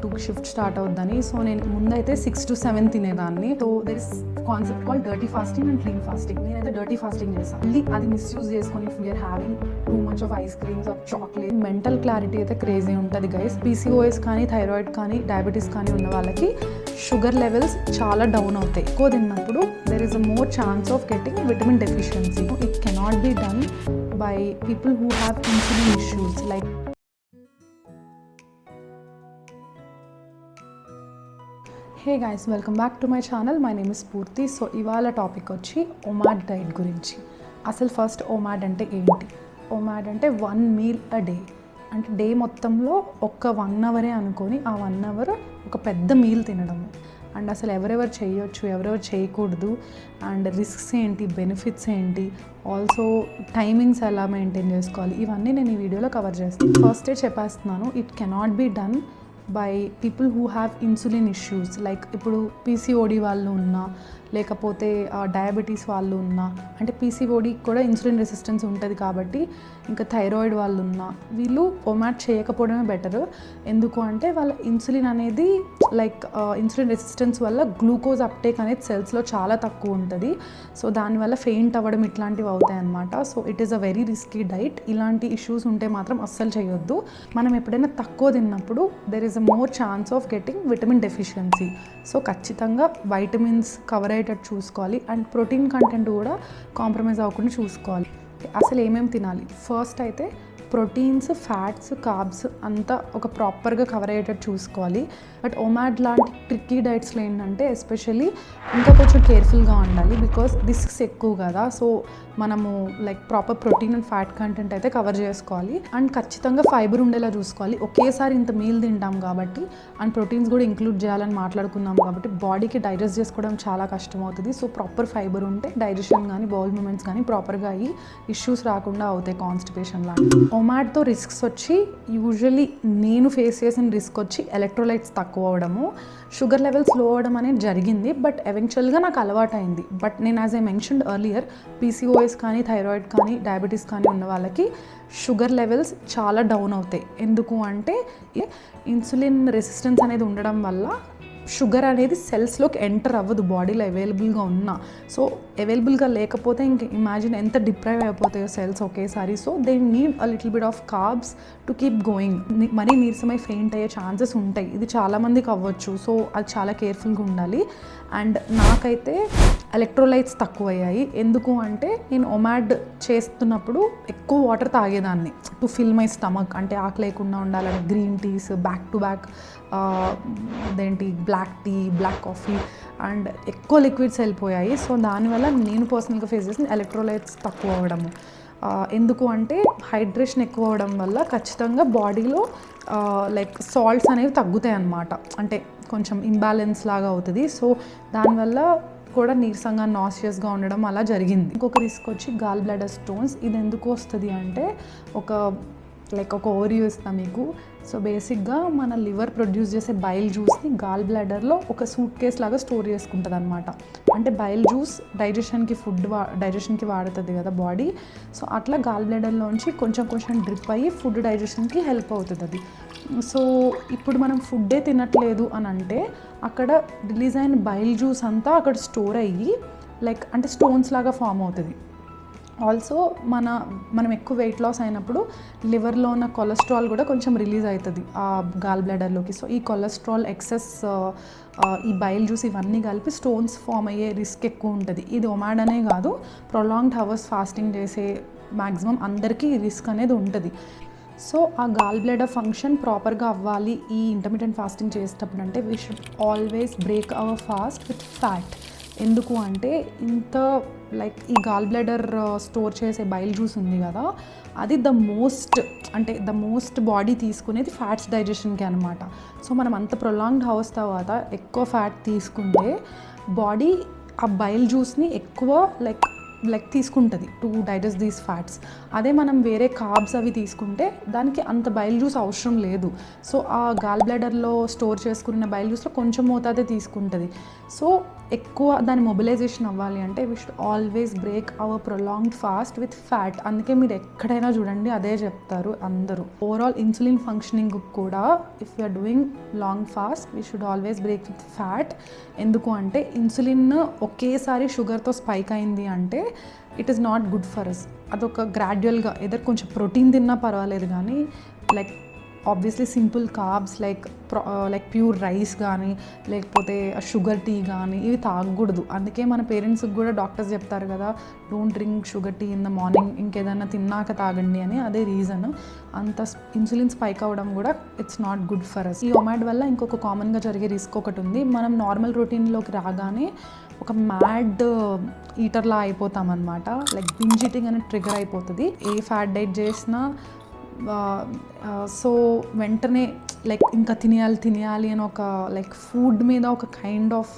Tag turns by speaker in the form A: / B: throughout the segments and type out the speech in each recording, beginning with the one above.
A: 2కి shift start అవుద్దని. So నేను ముందైతే 6 to 7 తినేదాన్ని. So there is concept call dirty fasting and clean fasting. నేనైతే డర్టీ ఫాస్టింగ్ చేశాను. మళ్ళీ అది మిస్యూజ్ చేసుకొని we are having too much of ice creams of chocolate. Mental clarity అయితే క్రేజీ ఉంటుంది గైస్. PCOS కానీ థైరాయిడ్ కానీ డయాబెటీస్ కానీ ఉన్న వాళ్ళకి షుగర్ లెవెల్స్ చాలా డౌన్ అవుతాయి. ఎక్కువ తిన్నప్పుడు there is a more chance of getting vitamin deficiency. It cannot be done by people who have insulin issues like hey guys, welcome back to my channel. My name is Purti. So ఇవాళ topic వచ్చి OMAD diet గురించి. అసలు first OMAD అంటే ఏంటి? OMAD అంటే 1 meal a day. అంటే day మొత్తంలో ఒక్క 1 hour అనుకొని ఆ 1 hour ఒక పెద్ద మీల్ తినడము. అండ్ అసలు ఎవరెవరు చేయొచ్చు, ఎవరెవరు చేయకూడదు, అండ్ రిస్క్స్ ఏంటి, బెనిఫిట్స్ ఏంటి, ఆల్సో టైమింగ్స్ ఎలా మెయింటైన్ చేసుకోవాలి, ఇవన్నీ నేను ఈ వీడియోలో కవర్ చేస్తాను. ఫస్టే చెప్పేస్తున్నాను, it cannot be done by people who have insulin issues. Like ఇప్పుడు PCOD వాళ్ళు ఉన్నా, లేకపోతే డయాబెటీస్ వాళ్ళు ఉన్నా, అంటే PCODకి కూడా ఇన్సులిన్ రెసిస్టెన్స్ ఉంటుంది కాబట్టి, ఇంకా థైరాయిడ్ వాళ్ళు ఉన్నా, వీళ్ళు OMAD చేయకపోవడమే బెటర్. ఎందుకు అంటే వాళ్ళ ఇన్సులిన్ అనేది లైక్ ఇన్సులిన్ రెసిస్టెన్స్ వల్ల గ్లూకోజ్ అప్టేక్ అనేది సెల్స్లో చాలా తక్కువ ఉంటుంది. సో దానివల్ల ఫెయింట్ అవ్వడం ఇట్లాంటివి అవుతాయి అన్నమాట. So it is a very risky diet. ఇలాంటి ఇష్యూస్ ఉంటే మాత్రం అస్సలు చేయొద్దు. మనం ఎప్పుడైనా తక్కువ తిన్నప్పుడు there is a more chance of getting vitamin deficiency. So ఖచ్చితంగా వైటమిన్స్ కవర్ అయ్యేటట్టు చూసుకోవాలి. అండ్ ప్రోటీన్ కంటెంట్ కూడా కాంప్రమైజ్ అవ్వకుండా చూసుకోవాలి. అసలు ఏమేమి తినాలి? ఫస్ట్ అయితే ప్రోటీన్స్, ఫ్యాట్స్, కార్బ్స్ అంతా ఒక ప్రాపర్గా కవర్ అయ్యేటట్టు చూసుకోవాలి. బట్ OMAD లాంటి ట్రిక్కీ డైట్స్లో ఏంటంటే ఎస్పెషల్లీ ఇంకా కొంచెం కేర్ఫుల్గా ఉండాలి. బికాస్ రిస్క్స్ ఎక్కువ కదా. సో మనము like proper protein and fat content అయితే కవర్ చేసుకోవాలి. అండ్ ఖచ్చితంగా ఫైబర్ ఉండేలా చూసుకోవాలి. ఒకేసారి ఇంత మీల్ తింటాం కాబట్టి, అండ్ ప్రోటీన్స్ కూడా ఇంక్లూడ్ చేయాలని మాట్లాడుకున్నాం కాబట్టి బాడీకి డైజెస్ట్ చేసుకోవడం చాలా కష్టం అవుతుంది. సో ప్రాపర్ ఫైబర్ ఉంటే డైజెషన్ కానీ బౌల్ మూమెంట్స్ కానీ ప్రాపర్గా అయ్యి ఇష్యూస్ రాకుండా అవుతాయి, కాన్స్టిపేషన్ లాంటి. OMADతో రిస్క్స్ వచ్చి యూజువల్లీ నేను ఫేస్ చేసిన రిస్క్ వచ్చి ఎలక్ట్రోలైట్స్ తక్కువ అవడము, షుగర్ లెవెల్స్ లో అవ్వడం అనేది జరిగింది. బట్ ఎవెన్చువల్గా నాకు అలవాటు అయింది. బట్ నేను as I mentioned earlier, PCOS కానీ థైరాయిడ్ కానీ డయాబెటీస్ కానీ ఉన్న వాళ్ళకి షుగర్ లెవెల్స్ చాలా డౌన్ అవుతాయి. ఎందుకు అంటే ఇన్సులిన్ రెసిస్టెన్స్ అనేది ఉండడం వల్ల షుగర్ అనేది సెల్స్లోకి ఎంటర్ అవ్వదు బాడీలో అవైలబుల్గా ఉన్నా. సో అవైలబుల్గా లేకపోతే ఇంక ఇమాజిన్ ఎంత డిప్రైవ్ అయిపోతాయో సెల్స్ ఒకేసారి. So they need a little bit of carbs to keep going. మరీ నీరసమై ఫెయింట్ అయ్యే ఛాన్సెస్ ఉంటాయి. ఇది చాలామందికి అవ్వచ్చు. సో అది చాలా కేర్ఫుల్గా ఉండాలి. అండ్ నాకైతే ఎలక్ట్రోలైట్స్ తక్కువ అయ్యాయి. ఎందుకు అంటే నేను OMAD చేస్తున్నప్పుడు ఎక్కువ వాటర్ తాగేదాన్ని టు ఫిల్ మై స్టమక్. అంటే ఆకలి లేకుండా ఉండాలని green teas back to back, అదేంటి black tea, black coffee, and ఎక్కువ లిక్విడ్స్ వెళ్ళిపోయాయి. సో దానివల్ల నేను పర్సనల్గా ఫేస్ చేసిన ఎలక్ట్రోలైట్స్ తక్కువ అవ్వడము. ఎందుకు అంటే హైడ్రేషన్ ఎక్కువ అవ్వడం వల్ల ఖచ్చితంగా బాడీలో లైక్ సాల్ట్స్ అనేవి తగ్గుతాయి అన్నమాట. అంటే కొంచెం ఇంబ్యాలెన్స్ లాగా అవుతుంది. సో దానివల్ల కూడా నీరసంగా, నాసియస్గా ఉండడం అలా జరిగింది. ఇంకొక రిస్క్ వచ్చి గాల్ బ్లాడర్ స్టోన్స్. ఇది ఎందుకు వస్తుంది అంటే ఒక ఓవరియూ ఇస్తాను మీకు. సో బేసిక్గా మన లివర్ ప్రొడ్యూస్ చేసే బైల్ జ్యూస్ని గాల్ బ్లాడర్లో ఒక సూట్ కేస్ లాగా స్టోర్ చేసుకుంటుంది అనమాట. అంటే బైల్ జ్యూస్ డైజెషన్కి వాడుతుంది కదా బాడీ. సో అట్లా గాల్ బ్లాడర్లోంచి కొంచెం డ్రిప్ అయ్యి ఫుడ్ డైజెషన్కి హెల్ప్ అవుతుంది అది. సో ఇప్పుడు మనం ఫుడ్డే తినట్లేదు అని అంటే అక్కడ రిలీజ్ అయిన బైల్ జ్యూస్ అంతా అక్కడ స్టోర్ అయ్యి లైక్ అంటే స్టోన్స్ లాగా ఫామ్ అవుతుంది. ఆల్సో మనం ఎక్కువ వెయిట్ లాస్ అయినప్పుడు లివర్లో ఉన్న కొలెస్ట్రాల్ కూడా కొంచెం రిలీజ్ అవుతుంది ఆ గాల్ బ్లాడర్లోకి. సో ఈ కొలెస్ట్రాల్ ఎక్సెస్, ఈ బైల్ జ్యూస్ ఇవన్నీ కలిపి స్టోన్స్ ఫామ్ అయ్యే రిస్క్ ఎక్కువ ఉంటుంది. ఇది OMAD అనే కాదు, ప్రొలాంగ్డ్ అవర్స్ ఫాస్టింగ్ చేసే మ్యాక్సిమం అందరికీ ఈ రిస్క్ అనేది ఉంటుంది. సో ఆ గాల్ బ్లాడర్ ఫంక్షన్ ప్రాపర్గా అవ్వాలి ఈ ఇంటర్మిటెంట్ ఫాస్టింగ్ చేసేటప్పుడు అంటే we should always break hour fast with fat. ఎందుకు అంటే ఇంత లైక్ ఈ గాల్ బ్లాడర్ స్టోర్ చేసే బైల్ జ్యూస్ ఉంది కదా, అది ద మోస్ట్ బాడీ తీసుకునేది ఫ్యాట్స్ డైజెషన్కి అనమాట. సో మనం అంత ప్రొలాంగ్డ్ హవర్స్ తర్వాత ఎక్కువ ఫ్యాట్ తీసుకుంటే బాడీ ఆ బైల్ జ్యూస్ని ఎక్కువ లైక్ లైక్ తీసుకుంటుంది టు డైజెస్ట్ దీస్ ఫ్యాట్స్. అదే మనం వేరే కార్బ్స్ అవి తీసుకుంటే దానికి అంత బైల్ జ్యూస్ అవసరం లేదు. సో ఆ గాల్ బ్లాడర్లో స్టోర్ చేసుకున్న బైల్ జ్యూస్లో కొంచెం మోతాదే తీసుకుంటుంది. సో ఎక్కువ దాని మొబిలైజేషన్ అవ్వాలి అంటే we should always break our prolonged fast with fat. అందుకే మీరు ఎక్కడైనా చూడండి అదే చెప్తారు అందరూ. ఓవరాల్ ఇన్సులిన్ ఫంక్షనింగ్ కూడా if you're doing long fast we should always break with fat. ఎందుకు అంటే ఇన్సులిన్ ఒకేసారి షుగర్తో స్పైక్ అయింది అంటే it is not good for us. అదొక గ్రాడ్యువల్గా ఏదో కొంచెం ప్రోటీన్ తిన్నా పర్వాలేదు, కానీ like obviously simple carbs like pure rice కానీ లేకపోతే షుగర్ టీ కానీ ఇవి తాగకూడదు. అందుకే మన పేరెంట్స్కి కూడా డాక్టర్స్ చెప్తారు కదా, don't drink sugar tea in the morning, ఇంకేదైనా తిన్నాక తాగండి అని. అదే రీజన్. అంత ఇన్సులిన్ స్పైక్ అవ్వడం కూడా it's not good for us. ఈ ఒమాడ్ వల్ల ఇంకొక కామన్గా జరిగే రిస్క్ ఒకటి ఉంది. మనం నార్మల్ రొటీన్లోకి రాగానే ఒక మ్యాడ్ ఈటర్లా అయిపోతామన్నమాట. లైక్ బింజ్ ఈటింగ్ అనేది ట్రిగర్ అయిపోతుంది. ఏ ఫ్యాట్ డైట్ చేసినా సో వెంటనే లైక్ ఇంకా తినేయాలి అని ఒక లైక్ ఫుడ్ మీద ఒక కైండ్ ఆఫ్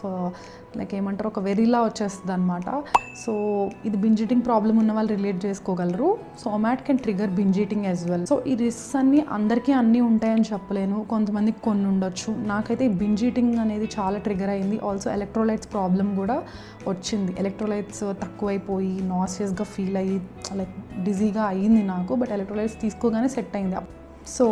A: లైక్ ఏమంటారు ఒక వెరీలా వచ్చేస్తుంది అనమాట. సో ఇది బింజ్ ఈటింగ్ ప్రాబ్లమ్ ఉన్న వాళ్ళు రిలేట్ చేసుకోగలరు. So OMAD can trigger binge eating as well. So ఈ రిస్క్స్ అందరికీ అన్నీ ఉంటాయని చెప్పలేను, కొంతమందికి కొన్ని ఉండొచ్చు. నాకైతే ఈ బింజ్ ఈటింగ్ అనేది చాలా ట్రిగర్ అయింది. ఆల్సో ఎలక్ట్రోలైట్స్ ప్రాబ్లం కూడా వచ్చింది. ఎలక్ట్రోలైట్స్ తక్కువైపోయి నాసియస్గా ఫీల్ అయ్యి లైక్ డిజీగా అయ్యింది నాకు. బట్ ఎలక్ట్రోలైట్స్ తీసుకోగానే సెట్ అయింది. సో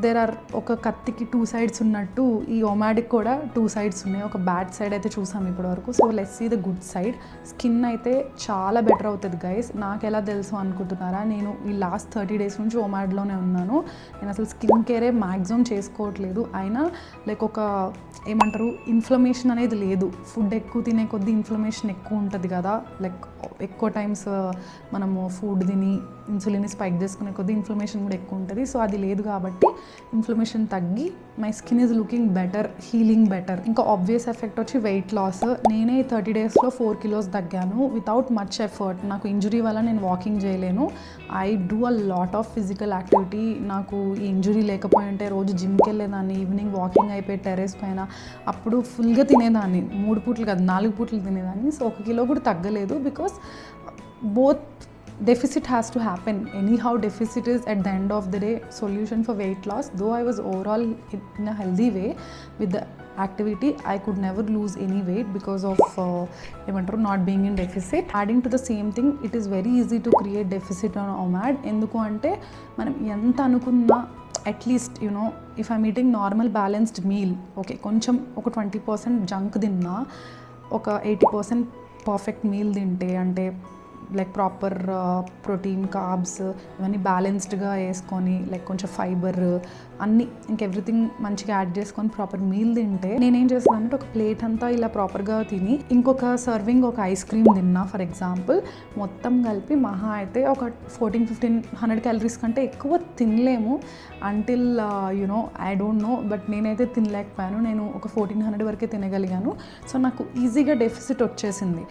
A: దేర్ ఆర్ ఒక కత్తికి 2 sides ఉన్నట్టు ఈ ఒమాడిక్ కూడా 2 sides ఉన్నాయి. ఒక బ్యాడ్ సైడ్ అయితే చూసాం ఇప్పటివరకు. So let's see the good side. Skin అయితే చాలా బెటర్ అవుతుంది గైస్. నాకు ఎలా తెలుసు అనుకుంటున్నారా, నేను ఈ లాస్ట్ 30 days నుంచి ఒమాడ్లోనే ఉన్నాను. నేను అసలు స్కిన్ కేరే మ్యాక్సిమం చేసుకోవట్లేదు. అయినా లైక్ ఒక ఏమంటారు ఇన్ఫ్లమేషన్ అనేది లేదు. ఫుడ్ ఎక్కువ తినే కొద్దీ ఇన్ఫ్లమేషన్ ఎక్కువ ఉంటుంది కదా, లైక్ ఎక్కువ టైమ్స్ మనము ఫుడ్ తిని ఇన్సులిన్ స్పైక్ చేసుకునే కొద్దీ ఇన్ఫ్లమేషన్ కూడా ఎక్కువ ఉంటుంది. సో అది లేదు కాబట్టి ఇన్ఫ్లమేషన్ తగ్గి my skin is looking better, healing better. ఇంకా ఆబ్వియస్ ఎఫెక్ట్ వచ్చి వెయిట్ లాస్. నేనే 30 daysలో 4 kilos తగ్గాను వితౌట్ మచ్ ఎఫర్ట్. నాకు ఇంజురీ వల్ల నేను వాకింగ్ చేయలేను. I do a lot of physical activity. నాకు ఈ ఇంజురీ లేకపోయి ఉంటే రోజు జిమ్కి వెళ్ళేదాన్ని, ఈవినింగ్ వాకింగ్ అయిపోయి టెర్రస్ పైన. అప్పుడు ఫుల్గా తినేదాన్ని, 3 పూటలు కాదు 4 పూటలు తినేదాన్ని. సో 1 kilo కూడా తగ్గలేదు. Because both deficit has to happen. Anyhow deficit is at the end of the day solution for weight loss. Though I was overall in a healthy way with the activity, I could never lose any weight because of not being in deficit. Adding to the same thing, it is very easy to create deficit on OMAD. ఎందుకు అంటే మనం ఎంత అనుకున్నా at least if I'm eating normal balanced meal, okay కొంచెం ఒక 20% junk తిన్నా, ఒక 80% perfect meal తింటే, అంటే లైక్ ప్రాపర్ ప్రోటీన్ కార్బ్స్ ఇవన్నీ బ్యాలెన్స్డ్గా వేసుకొని లైక్ కొంచెం ఫైబర్ అన్నీ ఇంకెవ్రీథింగ్ మంచిగా యాడ్ చేసుకొని ప్రాపర్ మీల్ తింటే, నేనేం చేస్తాను అంటే ఒక ప్లేట్ అంతా ఇలా ప్రాపర్గా తిని ఇంకొక సర్వింగ్ ఒక ఐస్ క్రీమ్ తిన్నా ఫర్ ఎగ్జాంపుల్, మొత్తం కలిపి మహా అయితే ఒక 1400-1500 calories కంటే ఎక్కువ తినలేము until I don't know, but నేనైతే తినలేకపోయాను. నేను ఒక 1400 వరకే తినగలిగాను. సో నాకు ఈజీగా డెఫిసిట్ వచ్చేసింది.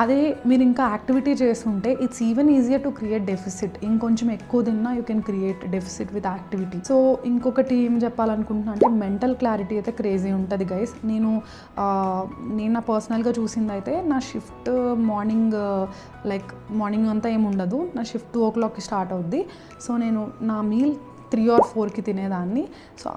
A: అదే మీరు ఇంకా యాక్టివిటీ చేస్తుంటే it's even easier to create deficit. ఇంకొంచెం ఎక్కువ తిన్నా you can create deficit with activity. So ఇంకొకటి ఏం చెప్పాలనుకుంటున్నా అంటే మెంటల్ క్లారిటీ అయితే క్రేజీ ఉంటుంది గైస్. నేను నా పర్సనల్గా చూసింది అయితే నా షిఫ్ట్ మార్నింగ్ అంతా ఏమి ఉండదు. నా షిఫ్ట్ 2 o'clockకి స్టార్ట్ అవుద్ది. సో నేను నా మీల్ 3 or 4కి తినేదాన్ని. సో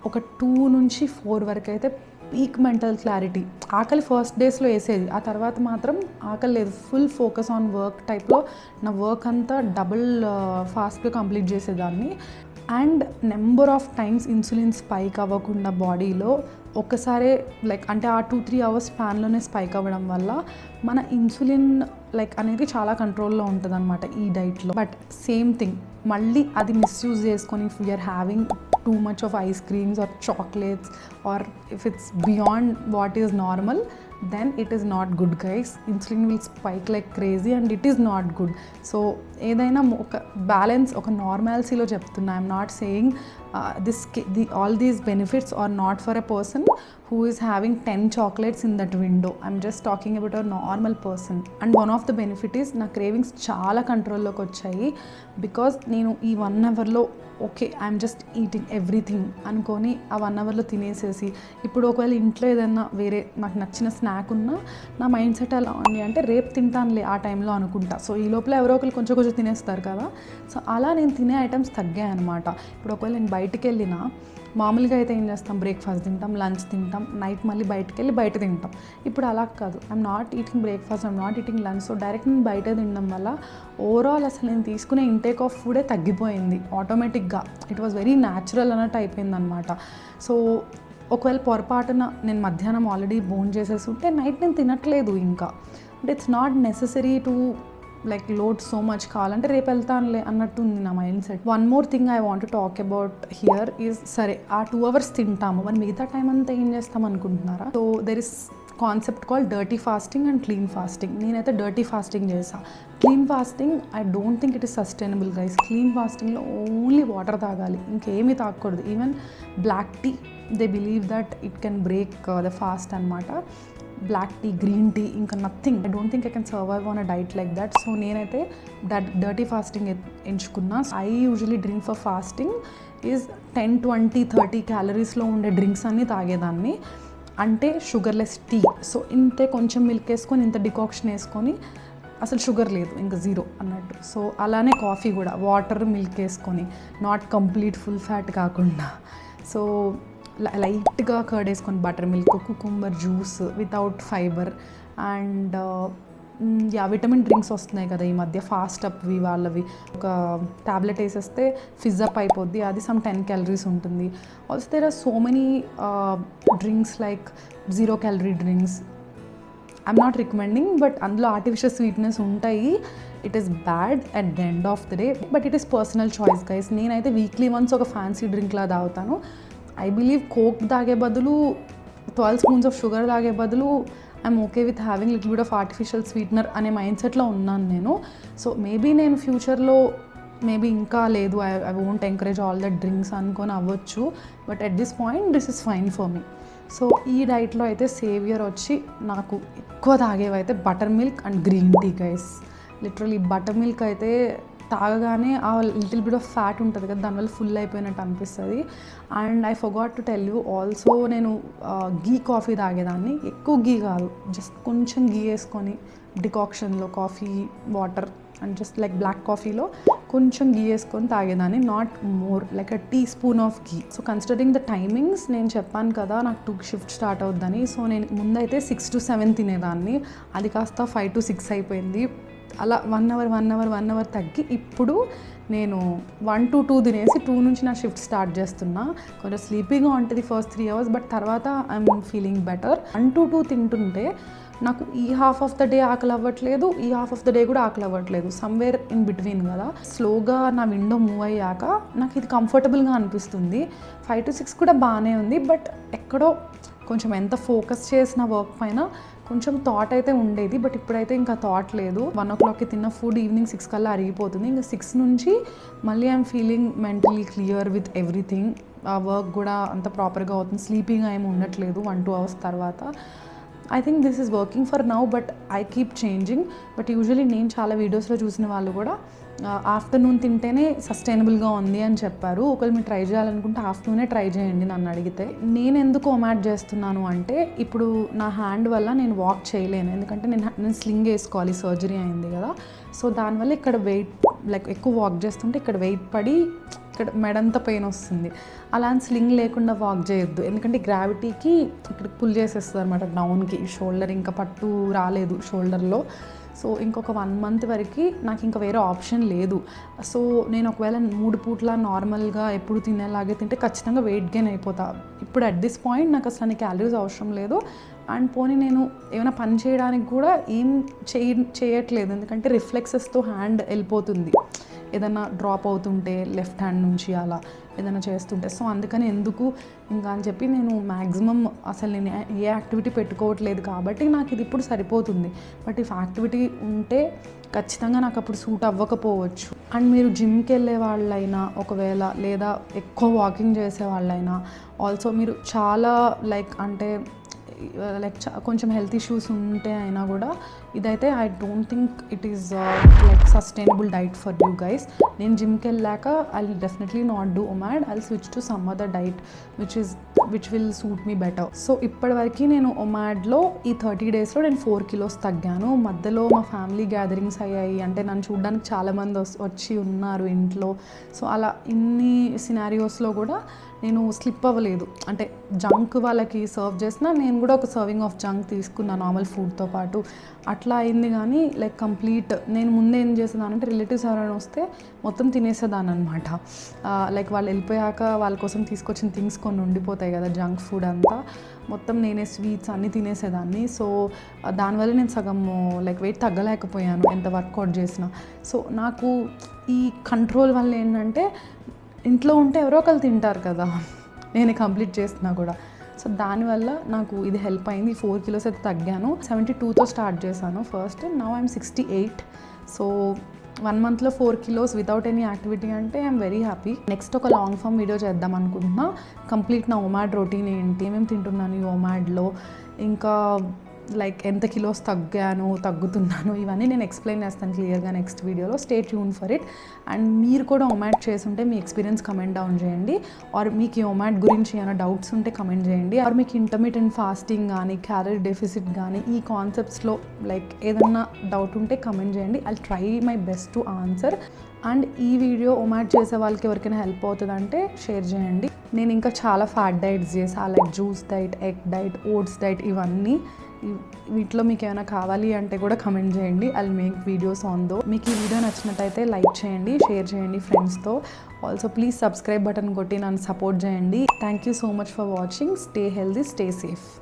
A: ఒక 2 నుంచి 4 వరకు అయితే పీక్ మెంటల్ క్లారిటీ. ఆకలి ఫస్ట్ డేస్లో వేసేది, ఆ తర్వాత మాత్రం ఆకలి లేదు. ఫుల్ ఫోకస్ ఆన్ వర్క్ టైప్లో నా వర్క్ అంతా డబుల్ ఫాస్ట్గా కంప్లీట్ చేసేదాన్ని. And number of times insulin spike అవ్వకుండా బాడీలో ఒక్కసారే అంటే ఆ 2-3 hours స్పాన్లోనే స్పైక్ అవ్వడం వల్ల మన ఇన్సులిన్ అనేది చాలా కంట్రోల్లో ఉంటుంది అనమాట ఈ డైట్లో. బట్ సేమ్ థింగ్ మళ్ళీ అది మిస్యూజ్ చేసుకొని if we're having too much of ice creams or chocolates, or if it's beyond what is normal, then it is not good guys. Insulin will spike like crazy and it is not good. So ఏదైనా ఒక balance, ఒక నార్మాలిటీలో చెప్తున్నా. I'm not saying all these benefits are not for a person who is having 10 chocolates in that window. I'm just talking about a normal person. And one of the benefit is నా cravings చాలా కంట్రోల్లోకి వచ్చాయి. Because నేను ఈ 1 hourలో okay I'm just eating everything అనుకొని ఆ 1 hourలో తినేసేసి, ఇప్పుడు ఒకవేళ ఇంట్లో ఏదైనా వేరే నాకు నచ్చిన స్నాక్ ఉన్నా నా మైండ్ సెట్ ఎలా ఉంది అంటే రేపు తింటానులే ఆ టైంలో అనుకుంటా. సో ఈ లోపల ఎవరో ఒకరు కొంచెం కొంచెం తినేస్తారు కదా, సో అలా నేను తినే ఐటమ్స్ తగ్గాయి అనమాట. ఇప్పుడు ఒకవేళ నేను బయటికి వెళ్ళినా మామూలుగా అయితే ఏం చేస్తాం, బ్రేక్ఫాస్ట్ తింటాం, లంచ్ తింటాం, నైట్ మళ్ళీ బయటకు వెళ్ళి బయట తింటాం. ఇప్పుడు అలా కాదు, I'm not eating breakfast, I'm not eating lunch. So direct నేను బయట తినడం వల్ల ఓవరాల్ అసలు నేను తీసుకునే ఇంటేక్ ఆఫ్ ఫుడే తగ్గిపోయింది ఆటోమేటిక్గా. ఇట్ వాజ్ వెరీ న్యాచురల్ అన్నట్టు అయిపోయింది అనమాట. సో ఒకవేళ పొరపాటున నేను మధ్యాహ్నం ఆల్రెడీ బోన్ చేసేసి ఉంటే నైట్ నేను తినట్లేదు ఇంకా. అంటే it's not necessary to like load so much, కావాలంటే రేపు వెళ్తానులే అన్నట్టు ఉంది నా mind set. One more thing I want to talk about here is, సరే ఆ 2 hours తింటాము, మరి మిగతా టైం అంతా ఏం చేస్తాం అనుకుంటున్నారా? So there is concept call dirty fasting and clean fasting. నేనైతే డర్టీ ఫాస్టింగ్ చేసా. Clean fasting I don't think it is sustainable guys. Clean ఫాస్టింగ్లో ఓన్లీ వాటర్ తాగాలి, ఇంకేమీ తాగకూడదు. Even black tea, they believe that it can break the fast అనమాట. Black tea, green tea, ఇంకా nothing. I don't think I can survive on a diet like that. So నేనైతే dirty fasting ఎంచుకున్నా. I usually drink for fasting is 10, 20, 30 క్యాలరీస్లో ఉండే drinks అన్నీ తాగేదాన్ని. అంటే sugarless tea. So ఇంతే, కొంచెం milk వేసుకొని, ఇంత డికాక్షన్ వేసుకొని, అసలు షుగర్ లేదు, ఇంకా 0 అన్నట్టు. సో అలానే కాఫీ కూడా వాటర్, మిల్క్ వేసుకొని, నాట్ కంప్లీట్ ఫుల్ ఫ్యాట్ కాకుండా. సో లైట్గా కర్డ్ వేసుకొని, butter milk, cucumber juice without fibre, and vitamin drinks వస్తున్నాయి కదా ఈ మధ్య, ఫాస్ట్ అప్వి వాళ్ళవి. ఒక ట్యాబ్లెట్ వేసేస్తే ఫిజ్ అప్ అయిపోద్ది, అది సమ్ 10 calories ఉంటుంది. Also there are so many drinks like 0 calorie drinks. I'm not recommending, but అందులో ఆర్టిఫిషియల్ స్వీట్నెస్ ఉంటాయి. It is bad at the end of the day, but it is personal choice guys. నేనైతే weekly once ఒక fancy డ్రింక్లా తాగుతాను. I believe coke తాగే బదులు, 12 spoons of sugar తాగే బదులు I'm okay with having little bit of artificial sweetener అనే mind సెట్లో ఉన్నాను నేను. సో మేబీ నేను ఫ్యూచర్లో ఇంకా లేదు, I won't encourage all that drinks అనుకొని అవ్వచ్చు, but at this point this is fine for me. So ఈ డైట్లో అయితే సేవియర్ వచ్చి నాకు ఎక్కువ తాగేవైతే buttermilk and green tea guys. Literally buttermilk అయితే తాగగానే ఆ లిటిల్ బిట్ ఆఫ్ ఫ్యాట్ ఉంటుంది కదా, దానివల్ల ఫుల్ అయిపోయినట్టు అనిపిస్తుంది. And I forgot to tell you also, నేను గీ కాఫీ తాగేదాన్ని. ఎక్కువ గీ కాదు, జస్ట్ కొంచెం గీ వేసుకొని డికాక్షన్లో, coffee water and just like black కాఫీలో కొంచెం గీ వేసుకొని తాగేదాన్ని, not more, like a teaspoon of ghee. So considering the timings, నేను చెప్పాను కదా నాకు 2 shift స్టార్ట్ అవుద్దని. సో నేను ముందైతే 6 to 7 తినేదాన్ని, అది కాస్త 5 to 6 అయిపోయింది. అలా 1 hour తగ్గి ఇప్పుడు నేను 1 to 2 తినేసి 2 నుంచి నా షిఫ్ట్ స్టార్ట్ చేస్తున్నా. కొంచెం స్లీపీగా ఉంటుంది ఫస్ట్ 3 hours, బట్ తర్వాత ఐఎమ్ ఫీలింగ్ బెటర్. 1 to 2 తింటుంటే నాకు ఈ హాఫ్ ఆఫ్ ద డే ఆకలి అవ్వట్లేదు, ఈ హాఫ్ ఆఫ్ ద డే కూడా ఆకలి అవ్వట్లేదు, సమ్వేర్ ఇన్ బిట్వీన్ కదా. స్లోగా నా విండో మూవ్ అయ్యాక నాకు ఇది కంఫర్టబుల్గా అనిపిస్తుంది. 5 to 6 కూడా బాగానే ఉంది, బట్ ఎక్కడో కొంచెం ఎంత ఫోకస్ చేసిన వర్క్ పైన కొంచెం థాట్ అయితే ఉండేది, బట్ ఇప్పుడైతే ఇంకా థాట్ లేదు. 1 o'clockకి తిన్న ఫుడ్ ఈవినింగ్ 6 కల్లా అరిగిపోతుంది. ఇంకా 6 నుంచి మళ్ళీ I'm feeling mentally clear with everything. ఆ వర్క్ కూడా అంత ప్రాపర్గా అవుతుంది, స్లీపింగ్గా ఏమి ఉండట్లేదు 1-2 hours తర్వాత. I think this is working for now, but I keep changing. But usually నేను చాలా వీడియోస్లో చూసిన వాళ్ళు కూడా ఆఫ్టర్నూన్ తింటేనే సస్టైనబుల్గా ఉంది అని చెప్పారు. ఒకవేళ మీరు ట్రై చేయాలనుకుంటే ఆఫ్టర్నూనే ట్రై చేయండి నన్ను అడిగితే. నేను ఎందుకు ఒమాట్ చేస్తున్నాను అంటే, ఇప్పుడు నా హ్యాండ్ వల్ల నేను వాక్ చేయలేను, ఎందుకంటే నేను స్లింగ్ వేసుకోవాలి, సర్జరీ అయింది కదా. సో దానివల్ల ఇక్కడ వెయిట్, లైక్ ఎక్కువ వాక్ చేస్తుంటే ఇక్కడ వెయిట్ పడి ఇక్కడ మెడంతా పెయిన్ వస్తుంది. అలా అని స్లింగ్ లేకుండా వాక్ చేయొద్దు, ఎందుకంటే గ్రావిటీకి ఇక్కడ పుల్ చేసేస్తుంది అనమాట డౌన్కి. షోల్డర్ ఇంకా పట్టు రాలేదు షోల్డర్లో. సో ఇంకొక 1 month వరకు నాకు ఇంకా వేరే ఆప్షన్ లేదు. సో నేను ఒకవేళ 3 పూట్ల నార్మల్గా ఎప్పుడు తినేలాగే తింటే ఖచ్చితంగా వెయిట్ గెయిన్ అయిపోతా. ఇప్పుడు అట్ దిస్ పాయింట్ నాకు అసలు క్యాలరీస్ అవసరం లేదు. అండ్ పోనీ నేను ఏమైనా పని చేయడానికి కూడా ఏం చేయట్లేదు, ఎందుకంటే రిఫ్లెక్సెస్తో హ్యాండ్ వెళ్ళిపోతుంది ఏదైనా డ్రాప్ అవుతుంటే లెఫ్ట్ హ్యాండ్ నుంచి అలా ఏదైనా చేస్తుంటే. సో అందుకని ఎందుకు ఇంకా అని చెప్పి నేను మ్యాక్సిమం అసలు నేను ఏ యాక్టివిటీ పెట్టుకోవట్లేదు, కాబట్టి నాకు ఇది ఇప్పుడు సరిపోతుంది. బట్ ఇఫ్ యాక్టివిటీ ఉంటే ఖచ్చితంగా నాకు అప్పుడు సూట్ అవ్వకపోవచ్చు. అండ్ మీరు జిమ్కి వెళ్ళే వాళ్ళైనా ఒకవేళ, లేదా ఎక్కువ వాకింగ్ చేసే వాళ్ళైనా, ఆల్సో మీరు చాలా లైక్ అంటే లైక్ కొంచెం హెల్త్ ఇష్యూస్ ఉంటే అయినా కూడా ఇదైతే I don't think it is like sustainable diet for you guys. నేను జిమ్కి వెళ్ళాక I definitely not do OMAD, I switch to some other diet which will suit me better. So ఇప్పటివరకు నేను ఒమాడ్లో ఈ 30 డేస్లో నేను 4 kilos తగ్గాను. మధ్యలో మా ఫ్యామిలీ గ్యాదరింగ్స్ అయ్యాయి, అంటే నన్ను చూడడానికి చాలామంది వచ్చి ఉన్నారు ఇంట్లో. సో అలా ఇన్ని సినారియోస్లో కూడా నేను స్లిప్ అవ్వలేదు. అంటే జంక్ వాళ్ళకి సర్వ్ చేసినా నేను కూడా ఒక సర్వింగ్ ఆఫ్ జంక్ తీసుకున్నా నార్మల్ ఫుడ్తో పాటు. అట్లా అయింది. కానీ లైక్ కంప్లీట్ నేను ముందే ఏం చేసేదానంటే రిలేటివ్స్ ఎవరైనా వస్తే మొత్తం తినేసేదాన్ని అనమాట. లైక్ వాళ్ళు వెళ్ళిపోయాక వాళ్ళ కోసం తీసుకొచ్చిన థింగ్స్ కొన్ని ఉండిపోతాయి కదా, జంక్ ఫుడ్ అంతా మొత్తం నేనే స్వీట్స్ అన్నీ తినేసేదాన్ని. సో దానివల్ల నేను సగం లైక్ వెయిట్ తగ్గలేకపోయాను ఎంత వర్కౌట్ చేసినా. సో నాకు ఈ కంట్రోల్ వల్ల ఏంటంటే ఇంట్లో ఉంటే ఎవరో ఒకరు తింటారు కదా, నేను కంప్లీట్ చేస్తున్నా కూడా. సో దానివల్ల నాకు ఇది హెల్ప్ అయింది. 4 kilos అయితే తగ్గాను. 72తో స్టార్ట్ చేశాను first, now I'm 68. So 1 monthలో 4 kilos without any activity అంటే ఐఎమ్ వెరీ హ్యాపీ. నెక్స్ట్ ఒక లాంగ్ ఫామ్ వీడియో చేద్దాం అనుకుంటున్నా. కంప్లీట్ నా ఒమాడ్ రొటీన్ ఏంటి, ఏమేమి తింటున్నాను ఈ ఒమాడ్లో, ఇంకా లైక్ ఎంత కిలోస్ తగ్గుతున్నాను, ఇవన్నీ నేను ఎక్స్ప్లెయిన్ చేస్తాను క్లియర్గా నెక్స్ట్ వీడియోలో. Stay tune for it. And మీరు కూడా ఒమాడ్ చేసుంటే మీ ఎక్స్పీరియన్స్ కమెంట్ డౌన్ చేయండి. ఆర్ మీకు ఈ ఒమాడ్ గురించి ఏమైనా డౌట్స్ ఉంటే కమెంట్ చేయండి. ఆర్ మీకు ఇంటర్మీడియట్ ఫాస్టింగ్ కానీ క్యాలరీ డెఫిసిట్ కానీ ఈ కాన్సెప్ట్స్లో లైక్ ఏదన్నా డౌట్ ఉంటే కమెంట్ చేయండి. I try my best to answer. And ఈ వీడియో ఒమాడ్ చేసే వాళ్ళకి ఎవరికైనా హెల్ప్ అవుతుందంటే షేర్ చేయండి. నేను ఇంకా చాలా ఫ్యాట్ డైట్స్ చేసా, like juice diet, egg diet, oats diet, ఇవన్నీ. వీటిలో మీకు ఏమైనా కావాలి అంటే కూడా కమెంట్ చేయండి. I make videos on those. మీకు ఈ వీడియో నచ్చినట్టయితే లైక్ చేయండి, షేర్ చేయండి ఫ్రెండ్స్తో. ఆల్సో ప్లీజ్ సబ్స్క్రైబ్ బటన్ కొట్టి నన్ను సపోర్ట్ చేయండి. Thank you so much for watching. Stay healthy, stay safe.